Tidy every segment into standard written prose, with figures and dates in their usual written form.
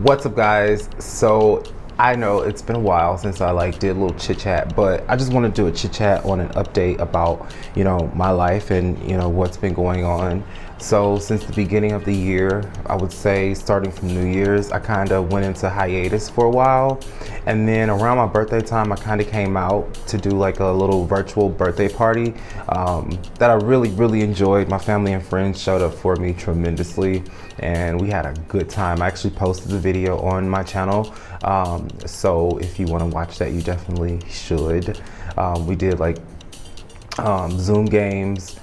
What's up, guys? So I know it's been a while since I did a little chit chat, but I just want to do a chit chat on an update about my life and what's been going on. So since the beginning of the year, I would say starting from New Year's, I kind of went into hiatus for a while, and then around my birthday time, I kind of came out to do like a little virtual birthday party that I really enjoyed. My family and friends showed up for me tremendously, and we had a good time. I actually posted the video on my channel, so if you want to watch that, you definitely should. We did like Zoom games.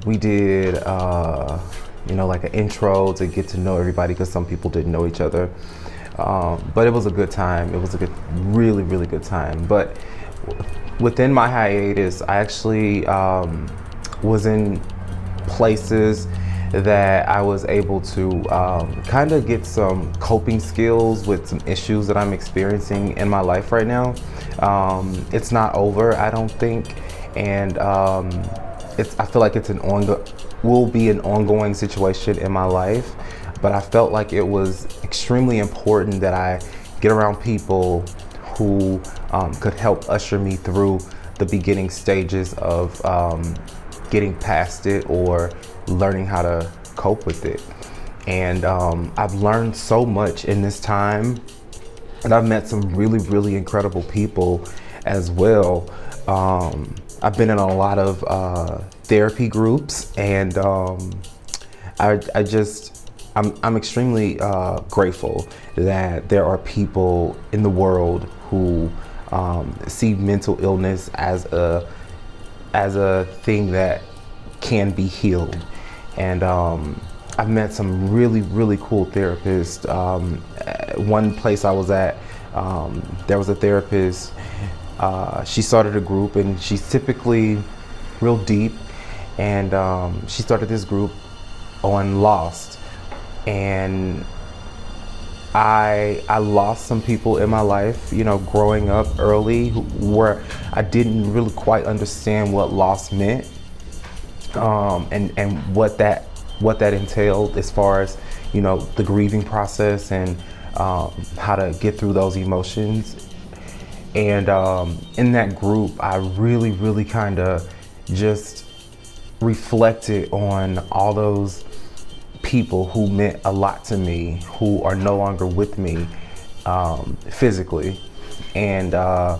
We did like an intro to get to know everybody, because some people didn't know each other, but it was a good time. It was a really good time. But within my hiatus, I actually was in places that I was able to kind of get some coping skills with some issues that I'm experiencing in my life right now. It's not over, I don't think, and I feel like will be an ongoing situation in my life. But I felt like it was extremely important that I get around people who could help usher me through the beginning stages of getting past it or learning how to cope with it. And I've learned so much in this time, and I've met some really incredible people as well. I've been in a lot of therapy groups, and I'm extremely grateful that there are people in the world who see mental illness as a thing that can be healed. And I've met some really cool therapists. One place I was at, there was a therapist. She started a group, and she's typically real deep, and she started this group on lost. And I lost some people in my life, growing up early, where I didn't really quite understand what loss meant, and what that entailed as far as the grieving process, and how to get through those emotions. And in that group, I really kind of just reflected on all those people who meant a lot to me, who are no longer with me physically. And I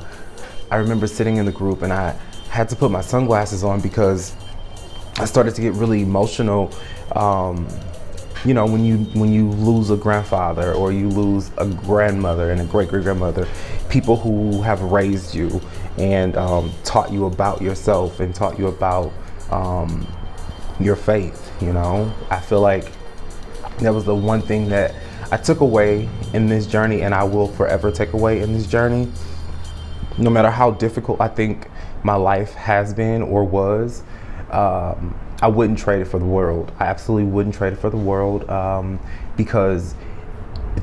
remember sitting in the group, and I had to put my sunglasses on because I started to get really emotional. When you lose a grandfather, or you lose a grandmother and a great-great-grandmother, people who have raised you and taught you about yourself and taught you about your faith. I feel like that was the one thing that I took away in this journey, and I will forever take away in this journey. No matter how difficult I think my life has been or was, I wouldn't trade it for the world. I absolutely wouldn't trade it for the world, because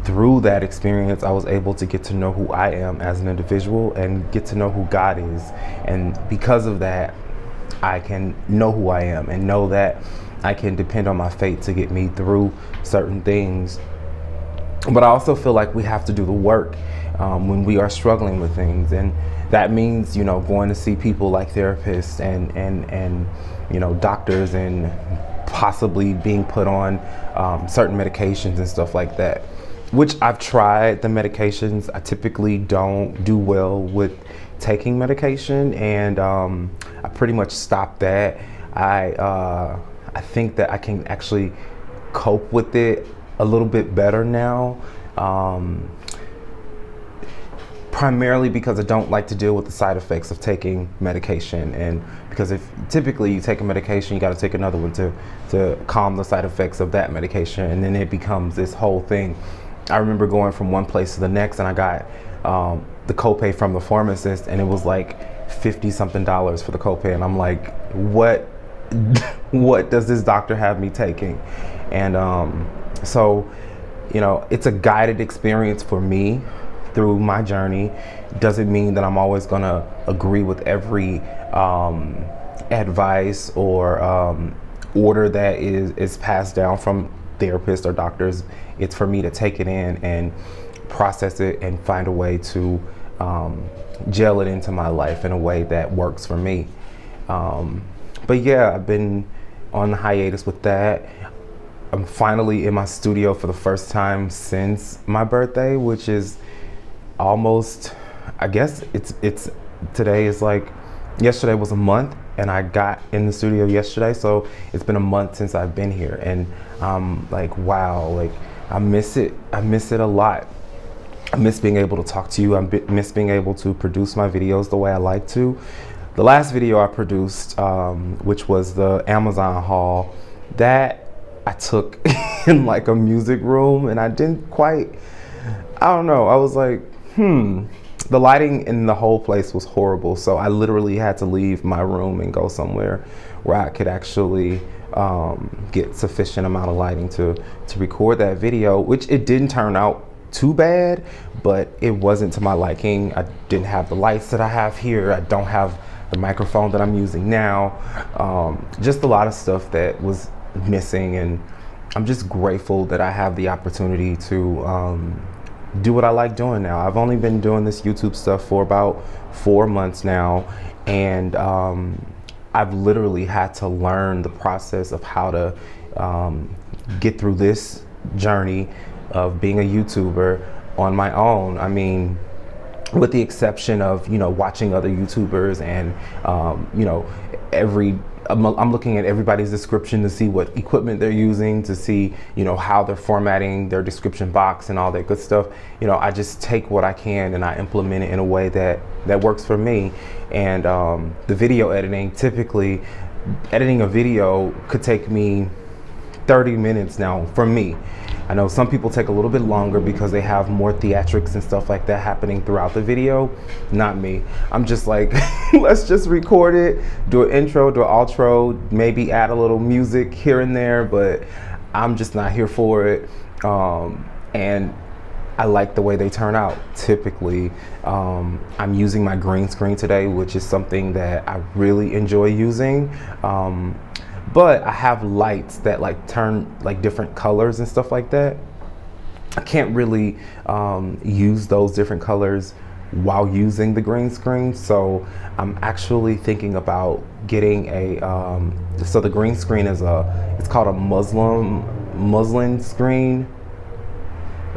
through that experience, I was able to get to know who I am as an individual and get to know who God is. And because of that, I can know who I am and know that I can depend on my faith to get me through certain things. But I also feel like we have to do the work when we are struggling with things, and that means going to see people like therapists and doctors, and possibly being put on certain medications and stuff like that, which I've tried the medications. I typically don't do well with taking medication, and I pretty much stopped that. I think that I can actually cope with it a little bit better now, primarily because I don't like to deal with the side effects of taking medication. And because if typically you take a medication, you got to take another one to calm the side effects of that medication, and then it becomes this whole thing. I remember going from one place to the next, and I got the copay from the pharmacist, and it was like $50 something for the copay, and I'm like, what does this doctor have me taking? And so it's a guided experience for me through my journey. Doesn't mean that I'm always gonna agree with every advice or order that is passed down from therapists or doctors. It's for me to take it in and process it and find a way to gel it into my life in a way that works for me. But yeah, I've been on hiatus with that. I'm finally in my studio for the first time since my birthday, which is almost, I guess it's today is like, yesterday was a month, and I got in the studio yesterday, so it's been a month since I've been here, and like, wow, like I miss it a lot. I miss being able to talk to you. Miss being able to produce my videos the way I like to. The last video I produced, which was the Amazon haul, that I took in like a music room, and I didn't quite, I don't know, I was like, the lighting in the whole place was horrible, so I literally had to leave my room and go somewhere where I could actually get sufficient amount of lighting to record that video, which it didn't turn out too bad, but it wasn't to my liking. I didn't have the lights that I have here. I don't have the microphone that I'm using now. Just a lot of stuff that was missing, and I'm just grateful that I have the opportunity to do what I like doing now. I've only been doing this YouTube stuff for about 4 months now, and I've literally had to learn the process of how to get through this journey of being a YouTuber on my own. I mean, with the exception of, you know, watching other YouTubers and, you know, I'm looking at everybody's description to see what equipment they're using, to see, you know, how they're formatting their description box and all that good stuff. You know, I just take what I can and I implement it in a way that works for me. And the video editing, typically editing a video could take me 30 minutes now for me. I know some people take a little bit longer because they have more theatrics and stuff like that happening throughout the video. Not me. I'm just like, let's just record it, do an intro, do an outro, maybe add a little music here and there, but I'm just not here for it. And I like the way they turn out. Typically, I'm using my green screen today, which is something that I really enjoy using. But I have lights that like turn like different colors and stuff like that. I can't really use those different colors while using the green screen. So I'm actually thinking about getting a, so the green screen is it's called a muslin screen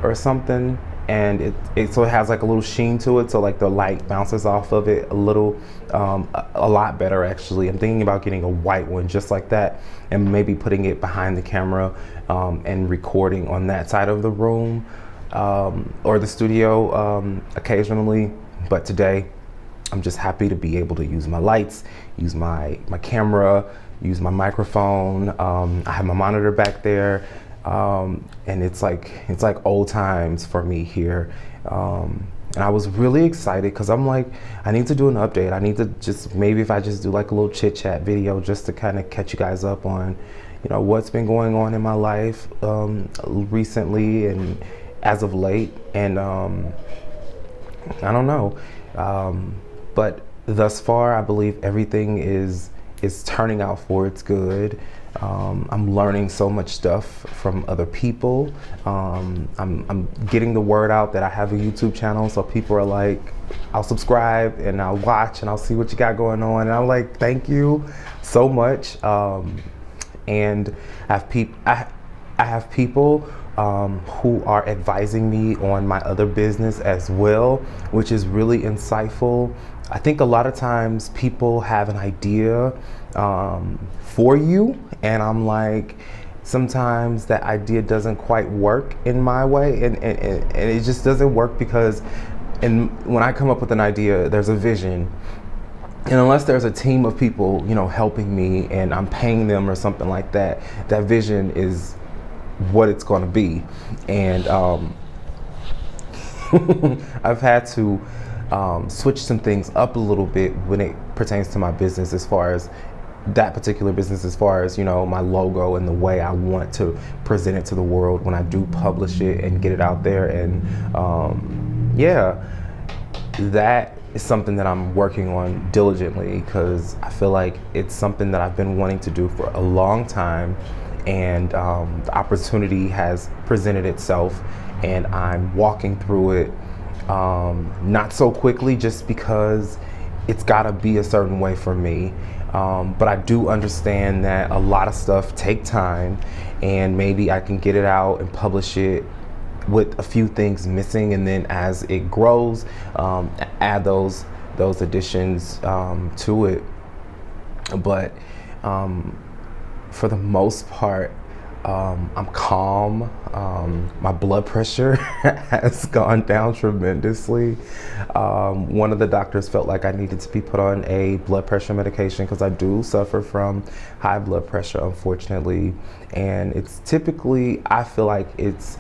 or something. And so it has like a little sheen to it, so like the light bounces off of it a little, a lot better actually. I'm thinking about getting a white one just like that, and maybe putting it behind the camera and recording on that side of the room or the studio occasionally. But today, I'm just happy to be able to use my lights, use my camera, use my microphone. I have my monitor back there. And it's like old times for me here. And I was really excited because I'm like, I need to do an update. I need to just, maybe if I just do like a little chit chat video just to kind of catch you guys up on, you know, what's been going on in my life recently and as of late. And I don't know, but thus far I believe everything is turning out for its good. I'm learning so much stuff from other people. I'm getting the word out that I have a YouTube channel, so people are like, I'll subscribe and I'll watch and I'll see what you got going on. And I'm like, thank you so much. And I have people who are advising me on my other business as well, which is really insightful. I think a lot of times people have an idea for you, and I'm like, sometimes that idea doesn't quite work in my way, and it just doesn't work because when I come up with an idea, there's a vision, and unless there's a team of people, you know, helping me and I'm paying them or something like that, that vision is what it's going to be. And I've had to switch some things up a little bit when it pertains to my business, as far as that particular business, as far as, you know, my logo and the way I want to present it to the world when I do publish it and get it out there. And yeah, that is something that I'm working on diligently, because I feel like it's something that I've been wanting to do for a long time. and the opportunity has presented itself, and I'm walking through it, not so quickly, just because it's got to be a certain way for me. But I do understand that a lot of stuff take time, and maybe I can get it out and publish it with a few things missing, and then as it grows, add those additions to it. But for the most part, I'm calm. My blood pressure has gone down tremendously. One of the doctors felt like I needed to be put on a blood pressure medication because I do suffer from high blood pressure, unfortunately. And it's typically, I feel like it's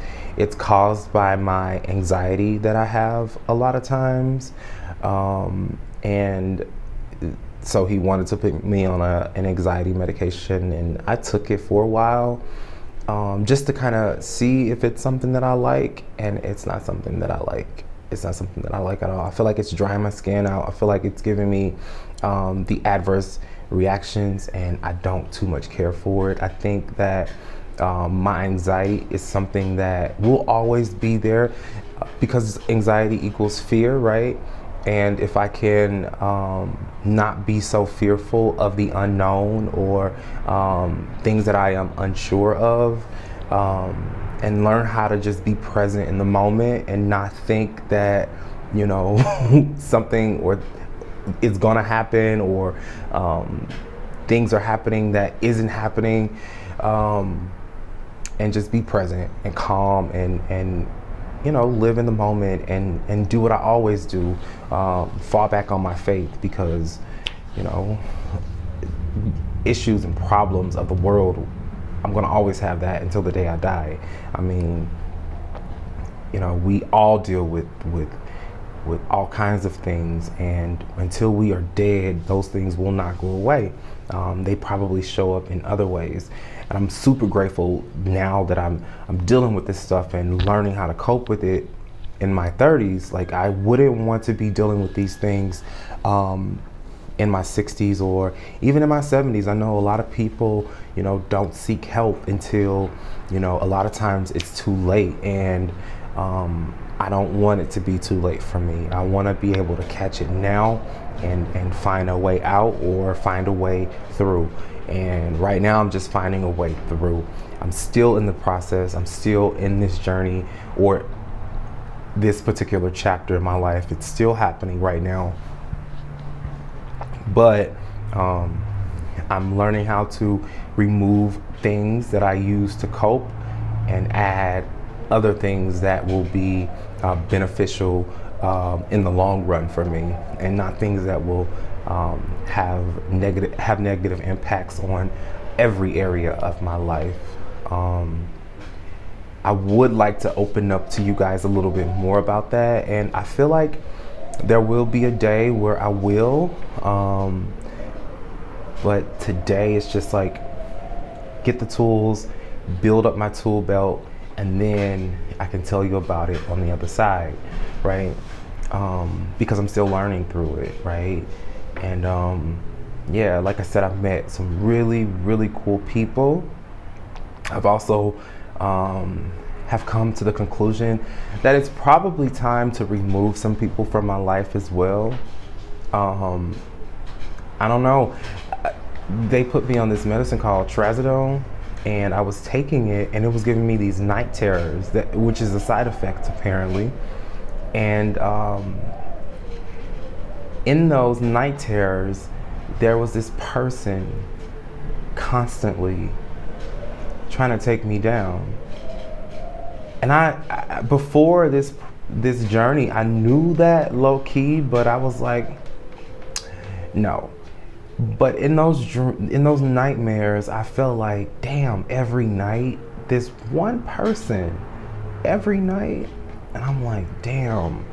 caused by my anxiety that I have a lot of times. And so he wanted to put me on an anxiety medication, and I took it for a while, just to kind of see if it's something that I like, and it's not something that I like. It's not something that I like at all. I feel like it's drying my skin out. I feel like it's giving me the adverse reactions, and I don't too much care for it. I think that my anxiety is something that will always be there, because anxiety equals fear, right? And if I can not be so fearful of the unknown, or things that I am unsure of, and learn how to just be present in the moment and not think that, you know, something or it's gonna happen, or things are happening that isn't happening, and just be present and calm, and you know, live in the moment, and do what I always do, fall back on my faith, because, you know, issues and problems of the world, I'm gonna always have that until the day I die. I mean, you know, we all deal with all kinds of things, and until we are dead, those things will not go away. They probably show up in other ways. And I'm super grateful now that I'm dealing with this stuff and learning how to cope with it in my 30s. Like, I wouldn't want to be dealing with these things in my 60s or even in my 70s. I know a lot of people, you know, don't seek help until, you know, a lot of times it's too late. And I don't want it to be too late for me. I want to be able to catch it now and find a way out, or find a way through. And right now I'm just finding a way through. I'm still in the process. I'm still in this journey, or this particular chapter in my life. It's still happening right now. But I'm learning how to remove things that I use to cope, and add other things that will be beneficial in the long run for me, and not things that will have negative impacts on every area of my life. I would like to open up to you guys a little bit more about that, and I feel like there will be a day where I will, but today it's just like, get the tools, build up my tool belt, and then I can tell you about it on the other side, right? Because I'm still learning through it, right? And yeah, like I said, I've met some really, really cool people. I've also have come to the conclusion that it's probably time to remove some people from my life as well. I don't know. They put me on this medicine called trazodone, and I was taking it, and it was giving me these night terrors, which is a side effect apparently. And in those night terrors, there was this person constantly trying to take me down. And I before this journey, I knew that low key, but I was like, no. But in those nightmares, I felt like, damn, every night, this one person, every night. And I'm like, damn,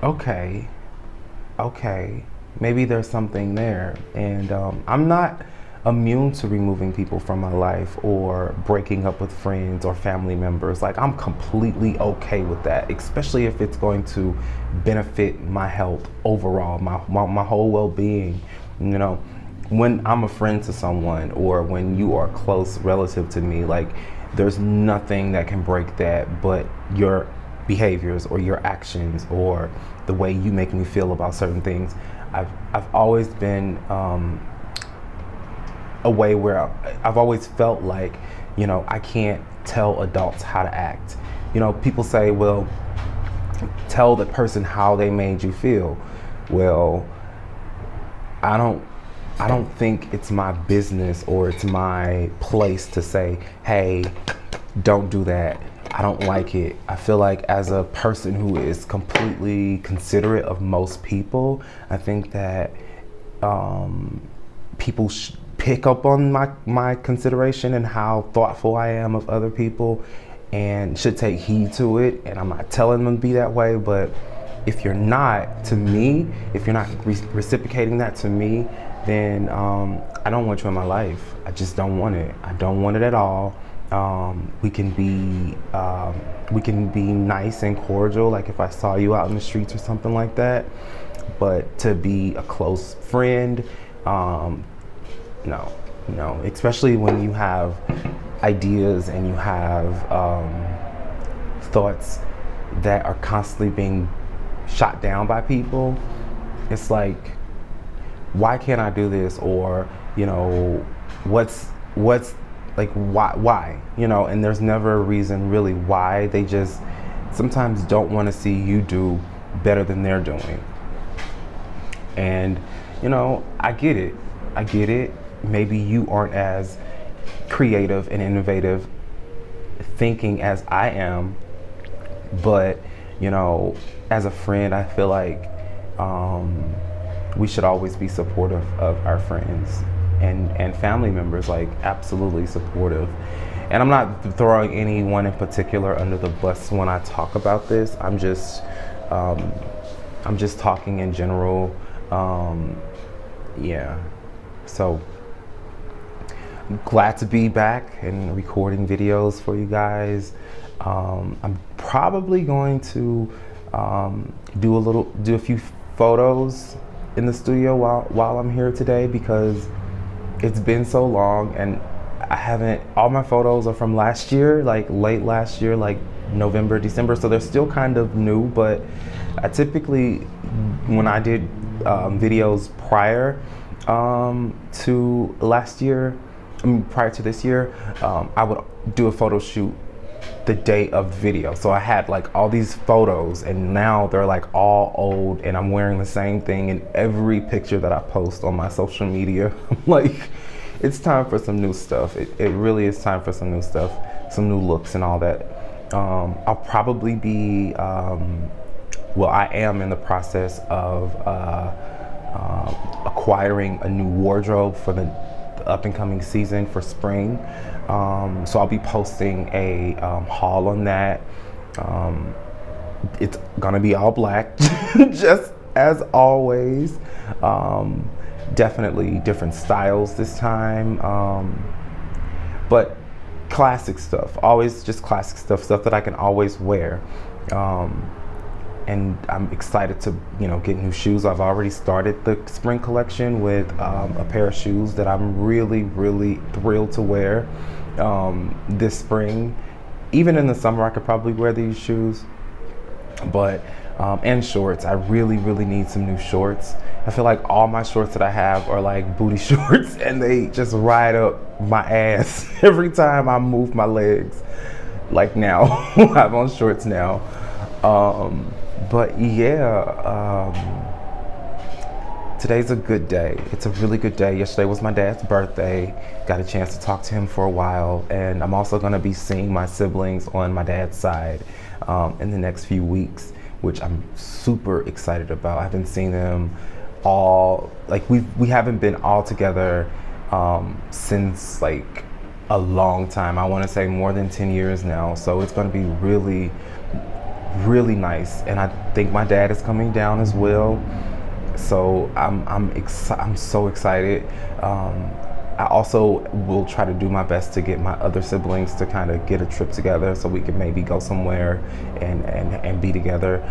okay, maybe there's something there. And I'm not immune to removing people from my life, or breaking up with friends or family members. Like, I'm completely okay with that, especially if it's going to benefit my health overall, my whole well-being, you know. when I'm a friend to someone, or when you are close relative to me, like there's nothing that can break that but your behaviors or your actions or the way you make me feel about certain things. I've always been a way where I've always felt like, you know, I can't tell adults how to act. You know, people say, well, tell the person how they made you feel. Well, I don't think it's my business or it's my place to say, hey, don't do that. I don't like it. I feel like as a person who is completely considerate of most people, I think that people pick up on my consideration and how thoughtful I am of other people, and should take heed to it. And I'm not telling them to be that way, but if you're not, to me, if you're not reciprocating that to me, then I don't want you in my life. I just don't want it. I don't want it at all. We can be nice and cordial, like if I saw you out in the streets or something like that. But to be a close friend, no, especially when you have ideas and you have thoughts that are constantly being shot down by people. It's like, why can't I do this? Or, you know, what's like, why, you know? And there's never a reason really why. They just sometimes don't want to see you do better than they're doing. And, you know, I get it. Maybe you aren't as creative and innovative thinking as I am, but, you know, as a friend, I feel like we should always be supportive of our friends and family members, like absolutely supportive. And I'm not throwing anyone in particular under the bus when I talk about this. I'm just talking in general. Yeah. So I'm glad to be back and recording videos for you guys. I'm probably going to do a few photos in the studio while I'm here today, because it's been so long and all my photos are from last year, like late last year, like November, December, so they're still kind of new. But I typically, when I did videos prior to last year, prior to this year, I would do a photo shoot the day of the video. So I had like all these photos, and now they're like all old, and I'm wearing the same thing in every picture that I post on my social media. I'm like, it's time for some new stuff. It really is time for some new stuff, some new looks and all that. I'll probably be, well, I am in the process of acquiring a new wardrobe for the up and coming season for spring. So I'll be posting a haul on that. It's gonna be all black, just as always. Definitely different styles this time, but classic stuff, always just classic stuff that I can always wear. And I'm excited to, you know, get new shoes. I've already started the spring collection with a pair of shoes that I'm really, really thrilled to wear this spring. Even in the summer, I could probably wear these shoes. But, and shorts. I really, really need some new shorts. I feel like all my shorts that I have are like booty shorts, and they just ride up my ass every time I move my legs. Like now, I have on shorts now. But yeah, today's a good day. It's a really good day. Yesterday was my dad's birthday. Got a chance to talk to him for a while. And I'm also gonna be seeing my siblings on my dad's side in the next few weeks, which I'm super excited about. I haven't seen them all, like we haven't been all together since like a long time. I wanna say more than 10 years now. So it's gonna be really, really nice. And I think my dad is coming down as well. So I'm so excited. I also will try to do my best to get my other siblings to kind of get a trip together so we can maybe go somewhere and be together.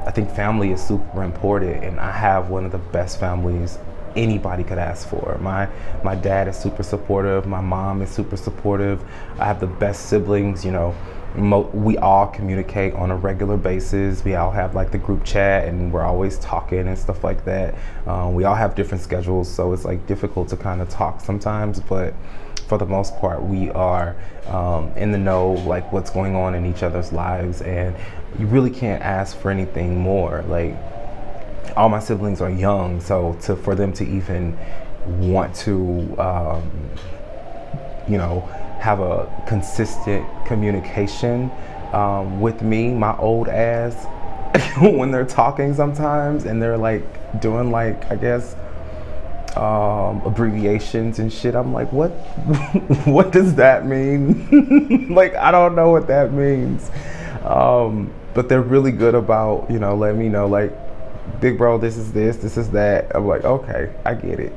I think family is super important, and I have one of the best families anybody could ask for. My dad is super supportive. My mom is super supportive. I have the best siblings. You know, we all communicate on a regular basis. We all have like the group chat, and we're always talking and stuff like that. We all have different schedules, so it's like difficult to kind of talk sometimes, but for the most part, we are in the know, like what's going on in each other's lives, and you really can't ask for anything more. Like, all my siblings are young, so for them to even want to, you know, have a consistent communication with me, my old ass, when they're talking sometimes, and they're like doing like, I guess, abbreviations and shit. I'm like, what? What does that mean? Like, I don't know what that means. But they're really good about, you know, letting me know, like, big bro, this is this is that. I'm like, okay, I get it.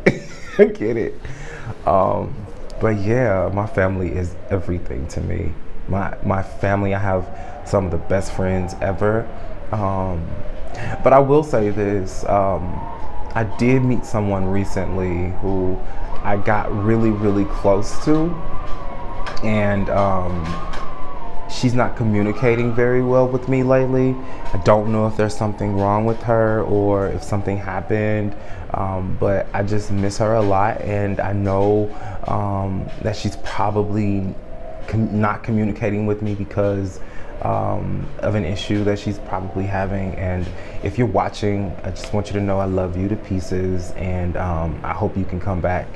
I get it. But yeah, my family is everything to me. My family, I have some of the best friends ever. But I will say this. I did meet someone recently who I got really, really close to, and she's not communicating very well with me lately. I don't know if there's something wrong with her or if something happened, but I just miss her a lot, and I know that she's probably not communicating with me because of an issue that she's probably having. And if you're watching, I just want you to know I love you to pieces, and I hope you can come back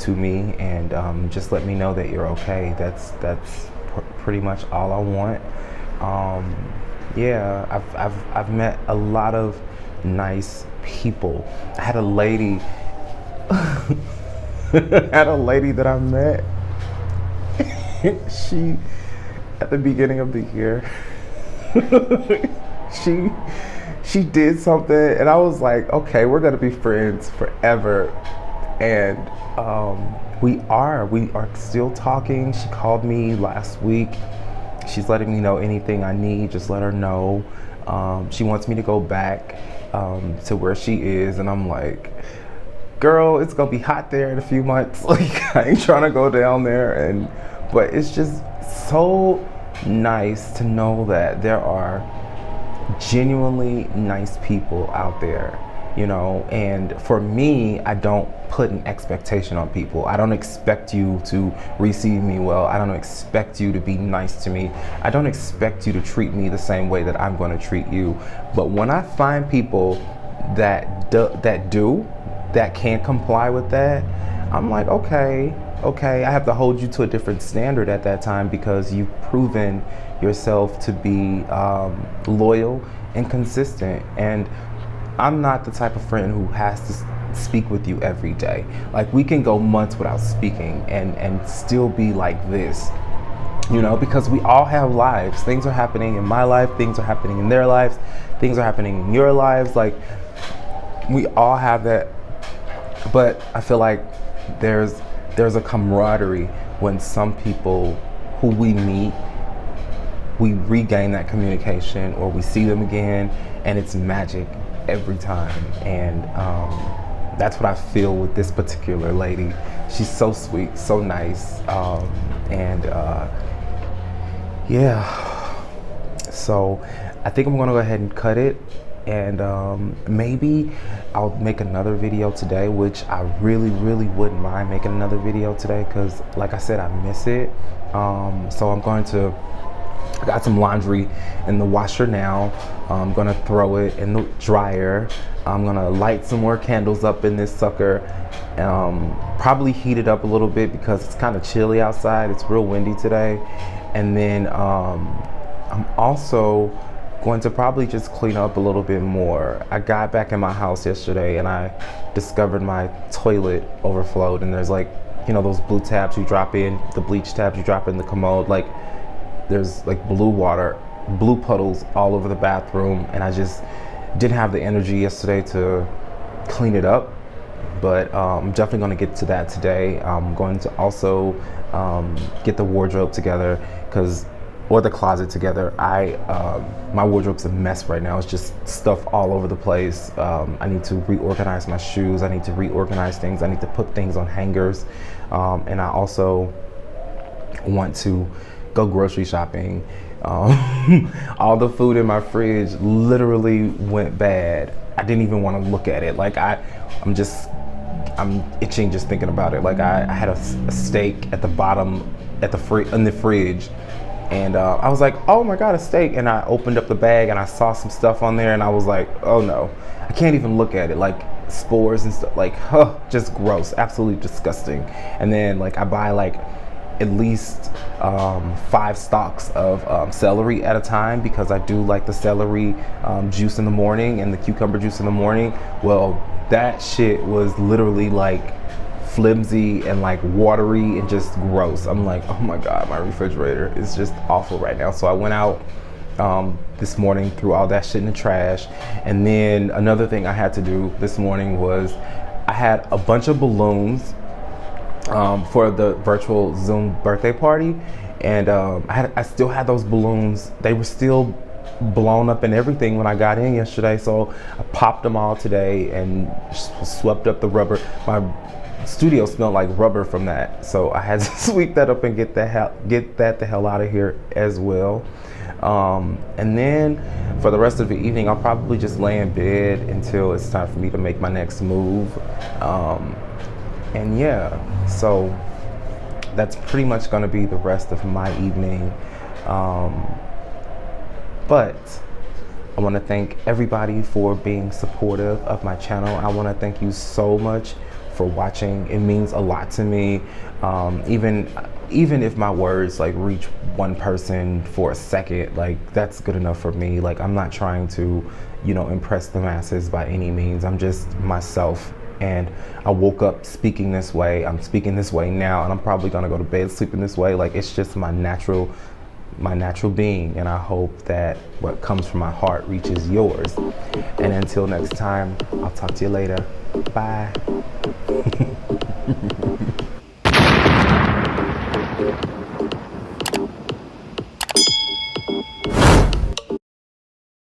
to me and just let me know that you're okay. That's pretty much all I want. Yeah, I've met a lot of nice people. I had a lady that I met. She, at the beginning of the year, she did something, and I was like, okay, we're gonna be friends forever. And we are still talking. She called me last week. She's letting me know anything I need, just let her know. She wants me to go back to where she is, and I'm like, girl, it's gonna be hot there in a few months. Like, I ain't trying to go down there. But it's just so nice to know that there are genuinely nice people out there, you know. And for me, I don't put an expectation on people. I don't expect you to receive me well. I don't expect you to be nice to me. I don't expect you to treat me the same way that I'm going to treat you. But when I find people that can comply with that, I'm like, okay, I have to hold you to a different standard at that time, because you've proven yourself to be loyal and consistent. And I'm not the type of friend who has to speak with you every day. Like, we can go months without speaking and still be like this, you know, because we all have lives. Things are happening in my life, things are happening in their lives, things are happening in your lives. Like, we all have that. But I feel like there's a camaraderie when some people who we meet, we regain that communication, or we see them again, and it's magic every time. And that's what I feel with this particular lady. She's so sweet, so nice, yeah. So I think I'm gonna go ahead and cut it, and maybe I'll make another video today, which I really wouldn't mind making another video today, because like I said, I miss it. So I got some laundry in the washer now. I'm gonna throw it in the dryer. I'm gonna light some more candles up in this sucker. Probably heat it up a little bit because it's kind of chilly outside. It's real windy today. And then I'm also going to probably just clean up a little bit more. I got back in my house yesterday and I discovered my toilet overflowed, and there's, like, you know, those blue tabs you drop in, the bleach tabs you drop in the commode, like, there's like blue puddles all over the bathroom, and I just didn't have the energy yesterday to clean it up. But I'm definitely going to get to that today. I'm going to also get the wardrobe together, because or the closet together. My wardrobe's a mess right now. It's just stuff all over the place. I need to reorganize my shoes. I need to reorganize things. I need to put things on hangers. And I also want to go grocery shopping. All the food in my fridge literally went bad. I didn't even want to look at it. Like I'm itching just thinking about it. Like I had a steak at the bottom in the fridge, and I was like, oh my god, a steak. And I opened up the bag and I saw some stuff on there, and I was like, oh no, I can't even look at it. Like spores and stuff, like just gross, absolutely disgusting. And then like I buy like at least 5 stalks of celery at a time, because I do like the celery juice in the morning and the cucumber juice in the morning. Well, that shit was literally like flimsy and like watery and just gross. I'm like, oh my god, my refrigerator is just awful right now. So I went out this morning, threw all that shit in the trash. And then another thing I had to do this morning was I had a bunch of balloons for the virtual Zoom birthday party, and I still had those balloons. They were still blown up and everything when I got in yesterday, so I popped them all today and swept up the rubber. My studio smelled like rubber from that, so I had to sweep that up and get that the hell out of here as well. And then for the rest of the evening, I'll probably just lay in bed until it's time for me to make my next move. And yeah, so that's pretty much going to be the rest of my evening. But I want to thank everybody for being supportive of my channel. I want to thank you so much for watching. It means a lot to me. Even if my words like reach one person for a second, like that's good enough for me. Like I'm not trying to, impress the masses by any means. I'm just myself. And I woke up speaking this way. I'm speaking this way now, and I'm probably gonna go to bed sleeping this way. Like it's just my natural being, and I hope that what comes from my heart reaches yours. And until next time, I'll talk to you later. Bye.